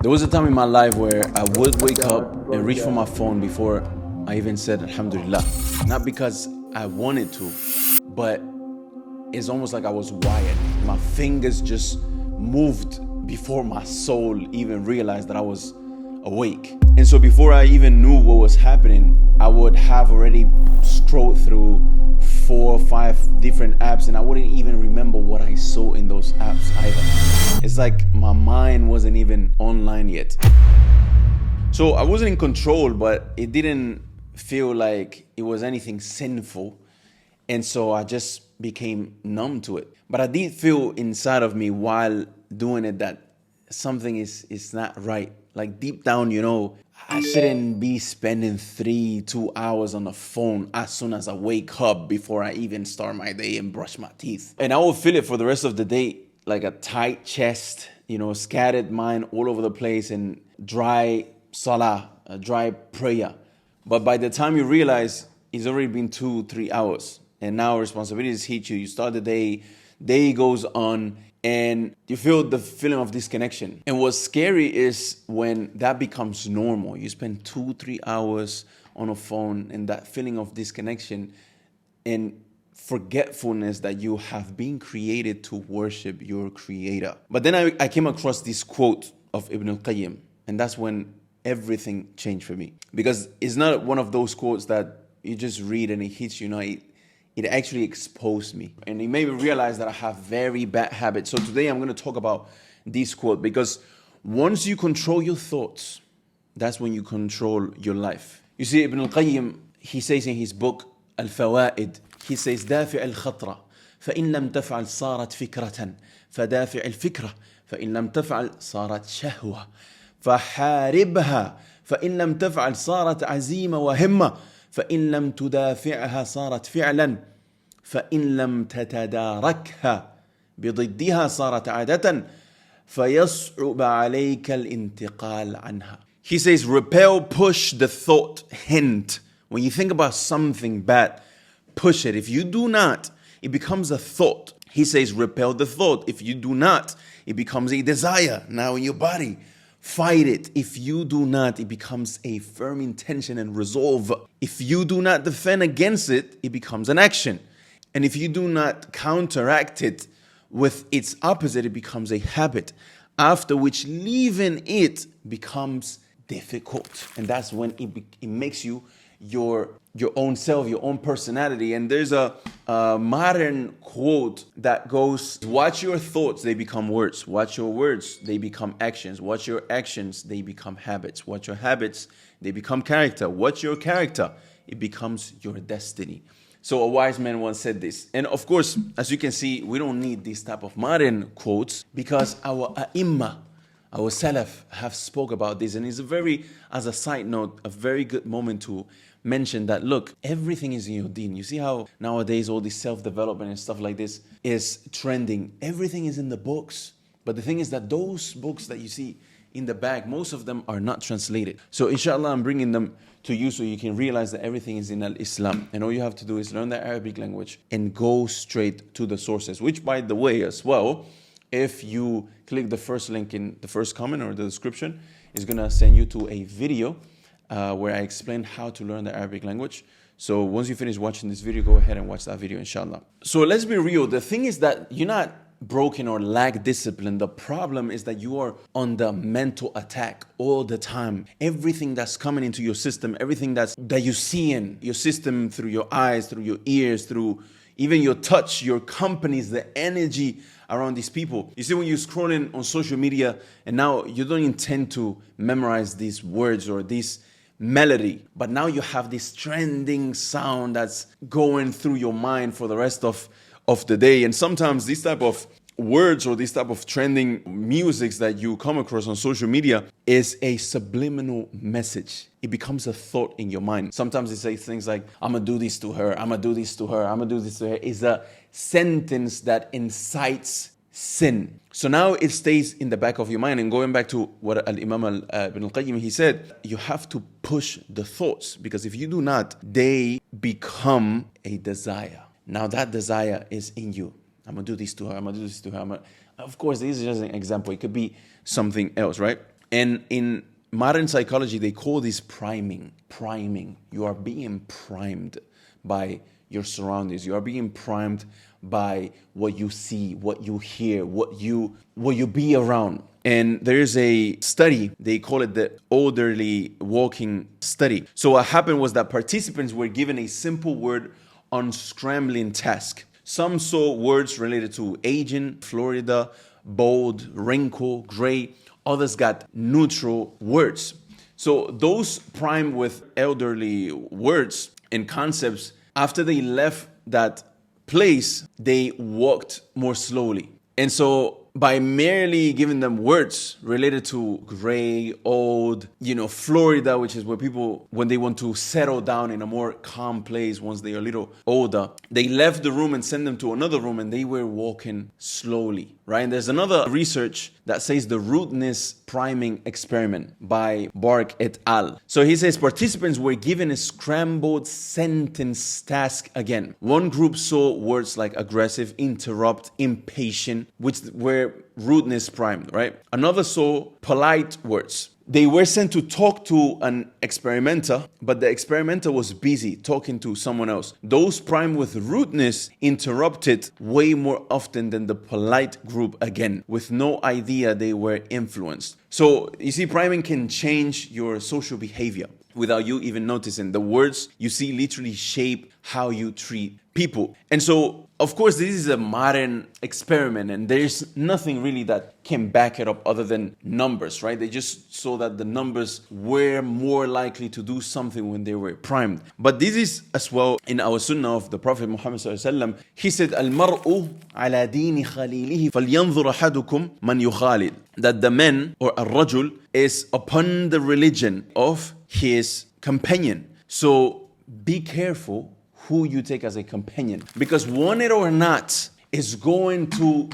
There was a time in my life where I would wake up and reach for my phone before I even said Alhamdulillah. Not because I wanted to, but it's almost like I was wired. My fingers just moved before my soul even realized that I was awake. And so before I even knew what was happening, I would have already scrolled through 4 or 5 different apps and I wouldn't even remember what I saw in those apps either. It's like my mind wasn't even online yet. So I wasn't in control, but it didn't feel like it was anything sinful. And so I just became numb to it. But I did feel inside of me while doing it that something is not right. Like deep down, you know, I shouldn't be spending 2 hours on the phone as soon as I wake up before I even start my day and brush my teeth. And I will feel it for the rest of the day, like a tight chest, you know, scattered mind all over the place and dry salah, a dry prayer. But by the time you realize it's already been 2-3 hours and now responsibilities hit you, you start the day goes on, and you feel the feeling of disconnection. And what's scary is when that becomes normal. You spend 2-3 hours on a phone and that feeling of disconnection and forgetfulness that you have been created to worship your creator. But then I came across this quote of Ibn Qayyim, and that's when everything changed for me. Because it's not one of those quotes that you just read and it hits you. It actually exposed me. And it made me realize that I have very bad habits. So today I'm going to talk about this quote, because once you control your thoughts, that's when you control your life. You see, Ibn al-Qayyim, he says in his book, Al-Fawaid, he says, دافع الخطرة فإن لم تفعل صارت فكرة فدافع الفكرة فإن لم تفعل صارت شهوة فحاربها فإن لم تفعل صارت عزيمة وهمة فإن لم تدافعها صارت فعلا فإن لم تتداركها بضدها صارت عادة فيصعب عليك الانتقال عنها. He says, repel, push the thought. Hint. When you think about something bad, push it. If you do not, it becomes a thought. He says, repel the thought. If you do not, it becomes a desire now in your body. Fight it. If you do not, it becomes a firm intention and resolve. If you do not defend against it, it becomes an action. And if you do not counteract it with its opposite, it becomes a habit. After which leaving it becomes difficult. And that's when it makes you your own self, your own personality. And there's a modern quote that goes, watch your thoughts, they become words. Watch your words, they become actions. Watch your actions, they become habits. Watch your habits, they become character. Watch your character, it becomes your destiny. So a wise man once said this. And of course, as you can see, we don't need this type of modern quotes because our ai our Salaf have spoke about this, and it's as a side note, a very good moment to mention that, look, everything is in your deen. You see how nowadays all this self-development and stuff like this is trending. Everything is in the books. But the thing is that those books that you see in the back, most of them are not translated. So inshallah, I'm bringing them to you so you can realize that everything is in Al-Islam. And all you have to do is learn the Arabic language and go straight to the sources, which, by the way, as well, if you click the first link in the first comment or the description, it's going to send you to a video where I explain how to learn the Arabic language. So once you finish watching this video, go ahead and watch that video, inshallah. So let's be real. The thing is that you're not broken or lack discipline. The problem is that you are on the mental attack all the time. Everything that's coming into your system, everything that you see in your system through your eyes, through your ears, through even your touch, your companies, the energy around these people. You see, when you're scrolling on social media and now you don't intend to memorize these words or this melody, but now you have this trending sound that's going through your mind for the rest of the day. And sometimes these type of words or this type of trending musics that you come across on social media is a subliminal message. It becomes a thought in your mind. Sometimes they say things like, I'm gonna do this to her, I'm gonna do this to her, I'm gonna do this to her. It's a sentence that incites sin. So now it stays in the back of your mind. And going back to what Al-Imam Ibn al-Qayyim, he said, you have to push the thoughts, because if you do not, they become a desire. Now that desire is in you. I'm going to do this to her. I'm going to do this to her. Of course, this is just an example. It could be something else, right? And in modern psychology, they call this priming. Priming. You are being primed by your surroundings. You are being primed by what you see, what you hear, what you be around. And there's a study, they call it the orderly walking study. So what happened was that participants were given a simple word unscrambling task. Some saw words related to aging, Florida, bold, wrinkle, gray. Others got neutral words. So those primed with elderly words and concepts, after they left that place, they walked more slowly. And so by merely giving them words related to gray, old, Florida, which is where people, when they want to settle down in a more calm place once they are a little older, they left the room and sent them to another room and they were walking slowly, right? And there's another research that says the rudeness priming experiment by Bark et al. So he says participants were given a scrambled sentence task again. One group saw words like aggressive, interrupt, impatient, which were rudeness primed, right? Another saw polite words. They were sent to talk to an experimenter, but the experimenter was busy talking to someone else. Those primed with rudeness interrupted way more often than the polite group again, with no idea they were influenced. So you see, priming can change your social behavior without you even noticing. The words you see literally shape how you treat people. And so, of course, this is a modern experiment and there's nothing really that can back it up other than numbers, right? They just saw that the numbers were more likely to do something when they were primed. But this is as well in our sunnah of the Prophet Muhammad sallallahu alaihi wasallam. He said, "Al-mar'u ala dini khalilihi falyanzur ahadukum man yukhalil." That the man or al-rajul is upon the religion of his companion. So be careful who you take as a companion, because want it or not, is going to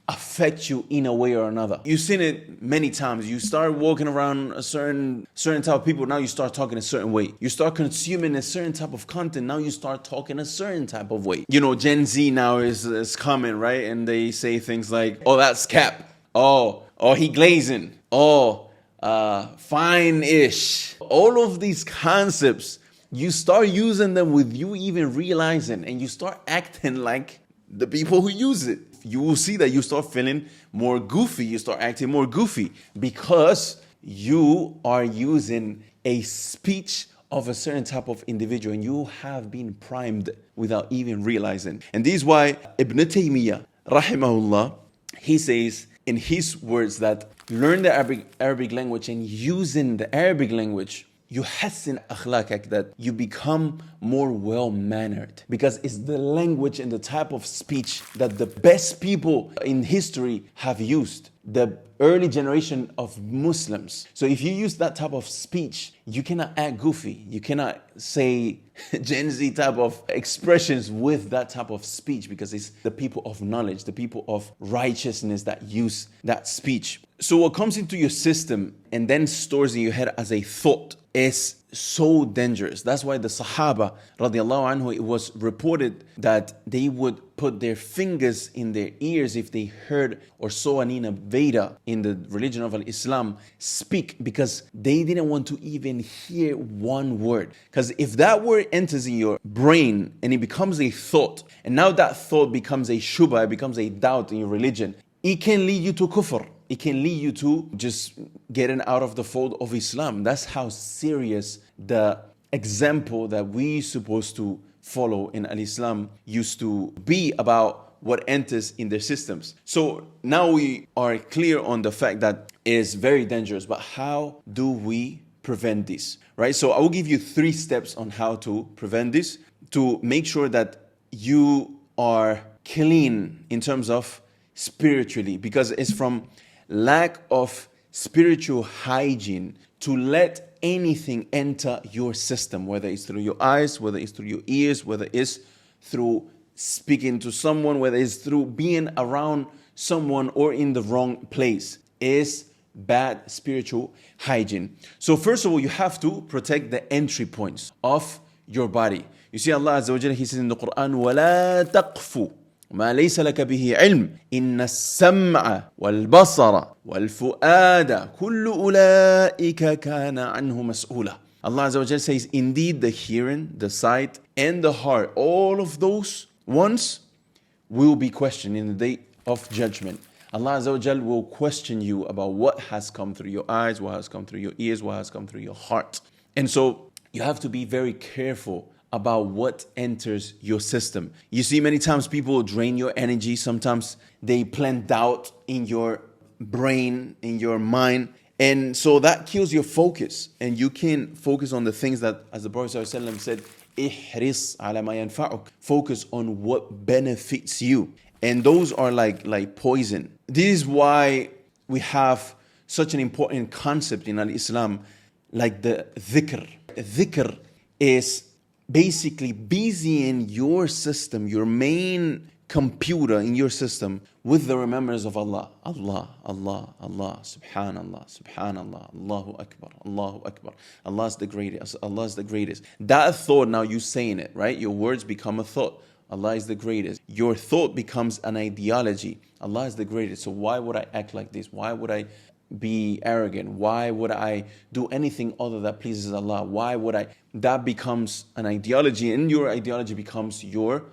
affect you in a way or another. You've seen it many times. You start walking around a certain type of people, now you start talking a certain way. You start consuming a certain type of content, now you start talking a certain type of way. Gen Z now is coming, right? And they say things like, "Oh, that's cap. Oh, he glazing. Oh, fine-ish." All of these concepts, you start using them with you even realizing, and you start acting like the people who use it. You will see that you start feeling more goofy, you start acting more goofy, because you are using a speech of a certain type of individual and you have been primed without even realizing. And this is why Ibn Taymiyyah, rahimahullah, he says in his words that learn the Arabic language, and using the Arabic language, يحسن أخلاقك, that you become more well-mannered, because it's the language and the type of speech that the best people in history have used, the early generation of Muslims. So if you use that type of speech, you cannot act goofy. You cannot say Gen Z type of expressions with that type of speech, because it's the people of knowledge, the people of righteousness that use that speech. So what comes into your system and then stores in your head as a thought is so dangerous. That's why the Sahaba, radiallahu anhu, it was reported that they would put their fingers in their ears if they heard or saw an innovator in the religion of Islam speak, because they didn't want to even hear one word. Because if that word enters in your brain and it becomes a thought, and now that thought becomes a shubha, it becomes a doubt in your religion, it can lead you to kufr. It can lead you to just getting out of the fold of Islam. That's how serious the example that we supposed to follow in Al-Islam used to be about what enters in their systems. So now we are clear on the fact that it is very dangerous, but how do we prevent this, right? So I will give you 3 steps on how to prevent this, to make sure that you are clean in terms of spiritually, because it's from lack of spiritual hygiene to let anything enter your system, whether it's through your eyes, whether it's through your ears, whether it's through speaking to someone, whether it's through being around someone or in the wrong place, is bad spiritual hygiene. So first of all, you have to protect the entry points of your body. You see Allah Azza wa Jalla, He says in the Qur'an, وَلَا تَقْفُ ما ليس لك به علم إن السمع والبصر والفؤاد كل أولئك كان عنه مسؤولا. Allah Azza wa Jal says, indeed the hearing, the sight, and the heart, all of those ones will be questioned in the day of judgment. Allah Azza wa Jal will question you about what has come through your eyes, what has come through your ears, what has come through your heart. And so you have to be very careful about what enters your system. You see, many times people drain your energy. Sometimes they plant doubt in your brain, in your mind. And so that kills your focus. And you can focus on the things that, as the Prophet ﷺ said, ihris ala ma yanfa'uk. Focus on what benefits you. And those are like poison. This is why we have such an important concept in Islam, like the dhikr. Dhikr is basically busying your system, your main computer in your system, with the remembrance of Allah. Allah, Allah, Allah, Subhanallah, Subhanallah, Allahu Akbar, Allahu Akbar. Allah is the greatest, Allah is the greatest. That thought, now you saying it, right? Your words become a thought. Allah is the greatest. Your thought becomes an ideology. Allah is the greatest. So why would I act like this? Why would I be arrogant? Why would I do anything other that pleases Allah? Why would I? That becomes an ideology, and your ideology becomes your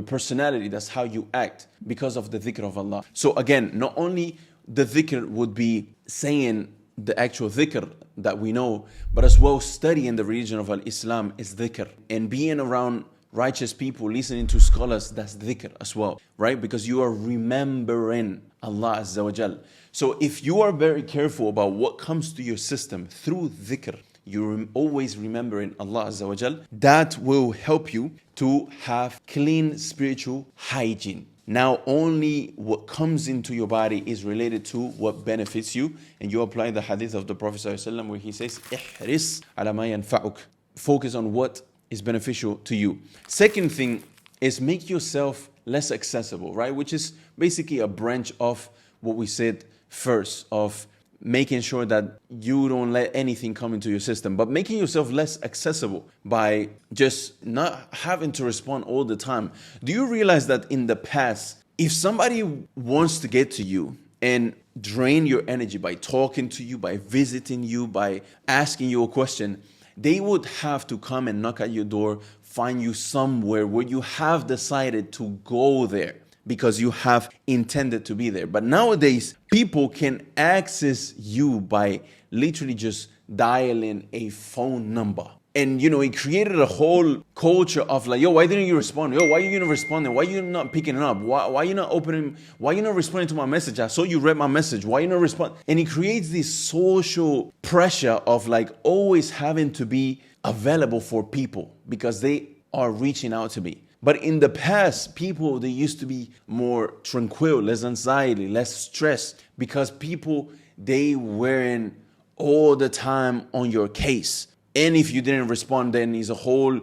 personality. That's how you act because of the dhikr of Allah. So again, not only the dhikr would be saying the actual dhikr that we know, but as well studying the religion of Islam is dhikr, and being around righteous people, listening to scholars, that's dhikr as well, right? Because you are remembering Allah Azza wa Jal. So if you are very careful about what comes to your system through dhikr, you're always remembering Allah Azza wa Jal, that will help you to have clean spiritual hygiene. Now only what comes into your body is related to what benefits you, and you apply the hadith of the Prophet ﷺ where he says, ihris ala ma yanfa'uk. Focus on what is beneficial to you. Second thing is make yourself less accessible, right? Which is basically a branch of what we said first, of making sure that you don't let anything come into your system, but making yourself less accessible by just not having to respond all the time. Do you realize that in the past, if somebody wants to get to you and drain your energy by talking to you, by visiting you, by asking you a question, they would have to come and knock at your door, find you somewhere where you have decided to go there because you have intended to be there. But nowadays, people can access you by literally just dialing a phone number. And it created a whole culture of like, yo, why didn't you respond? Yo, why are you not responding? Why are you not picking it up? Why are you not opening? Why are you not responding to my message? I saw you read my message. Why are you not responding? And it creates this social pressure of like always having to be available for people because they are reaching out to me. But in the past, people, they used to be more tranquil, less anxiety, less stress, because people, they weren't all the time on your case. And if you didn't respond, then it's a whole,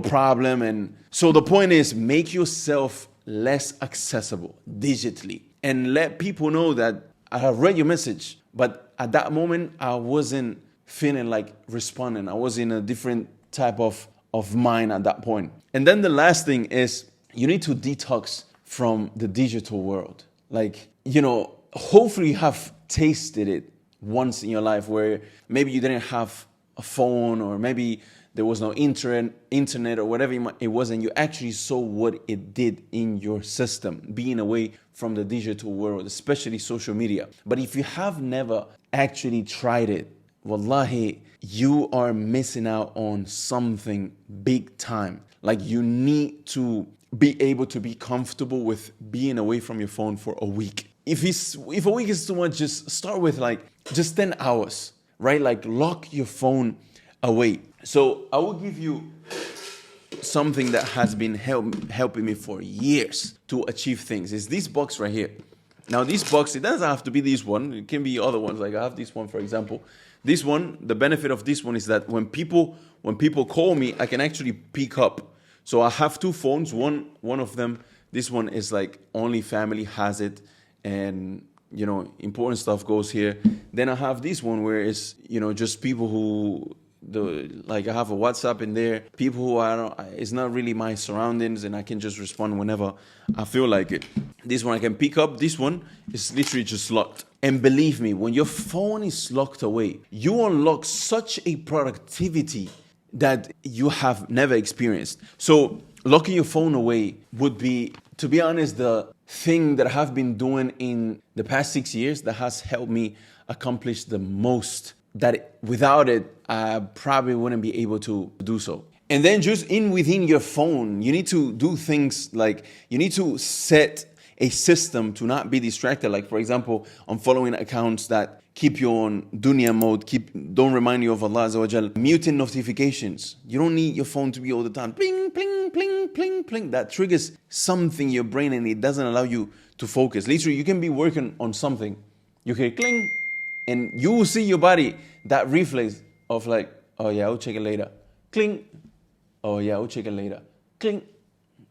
problem. And so the point is, make yourself less accessible digitally and let people know that I have read your message, but at that moment, I wasn't feeling like responding. I was in a different type of mind at that point. And then the last thing is you need to detox from the digital world. Like, hopefully you have tasted it once in your life where maybe you didn't have a phone, or maybe there was no internet or whatever it was, and you actually saw what it did in your system, being away from the digital world, especially social media. But if you have never actually tried it, wallahi, you are missing out on something big time. Like, you need to be able to be comfortable with being away from your phone for a week. If a week is too much, just start with just 10 hours, right? Like, lock your phone away. So I will give you something that has been helping me for years to achieve things. Is this box right here. Now this box, it doesn't have to be this one. It can be other ones. Like I have this one, for example. This one, the benefit of this one is that when people call me, I can actually pick up. So I have two phones. One of them, this one is like only family has it, and important stuff goes here. Then I have this one where it's just people who like I have a WhatsApp in there. People who it's not really my surroundings, and I can just respond whenever I feel like it. This one I can pick up. This one is literally just locked. And believe me, when your phone is locked away, you unlock such a productivity that you have never experienced. So locking your phone away would be, to be honest, the thing that I have been doing in the past 6 years that has helped me accomplish the most, that without it, I probably wouldn't be able to do so. And then just within your phone, you need to do things like, you need to set a system to not be distracted. Like, for example, on following accounts that keep you on dunya mode, don't remind you of Allah Azza wa Jal. Muting notifications. You don't need your phone to be all the time. Pling, pling, pling, pling, pling. That triggers something in your brain and it doesn't allow you to focus. Literally, you can be working on something. You hear cling, and you will see your body, that reflex of like, oh yeah, I'll check it later. Cling. Oh yeah, I'll check it later. Cling.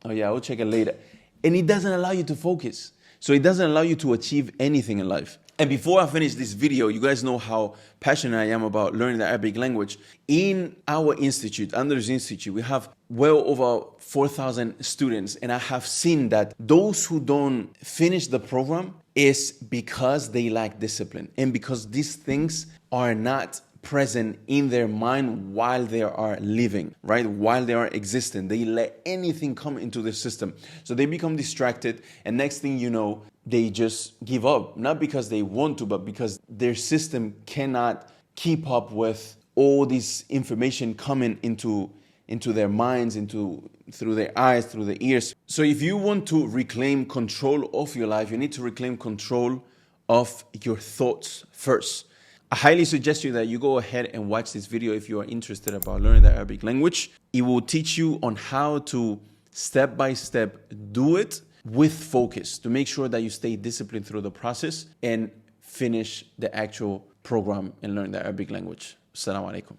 Oh yeah, I'll check it later. And it doesn't allow you to focus. So it doesn't allow you to achieve anything in life. And before I finish this video, you guys know how passionate I am about learning the Arabic language. In our institute, Numbness Institute, we have well over 4,000 students. And I have seen that those who don't finish the program is because they lack discipline. And because these things are not present in their mind while they are living, right? While they are existing, they let anything come into the system. So they become distracted, and next thing you know, they just give up, not because they want to, but because their system cannot keep up with all this information coming into their minds, through their eyes, through their ears. So if you want to reclaim control of your life, you need to reclaim control of your thoughts first. I highly suggest you that you go ahead and watch this video if you are interested about learning the Arabic language. It will teach you on how to step by step do it with focus to make sure that you stay disciplined through the process and finish the actual program and learn the Arabic language. Assalamu alaikum.